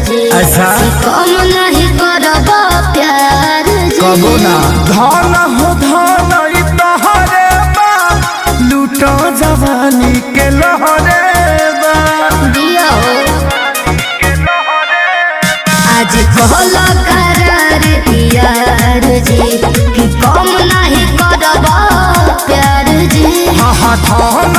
जी। ऐसा कम नहीं करब प्यार जी। कबो ना धन हो धन तोहरे बा लूटो जवानी के लहरे बा दिया आज कहलो करार यार जी कि कम नहीं करब प्यार जी। हाँ धन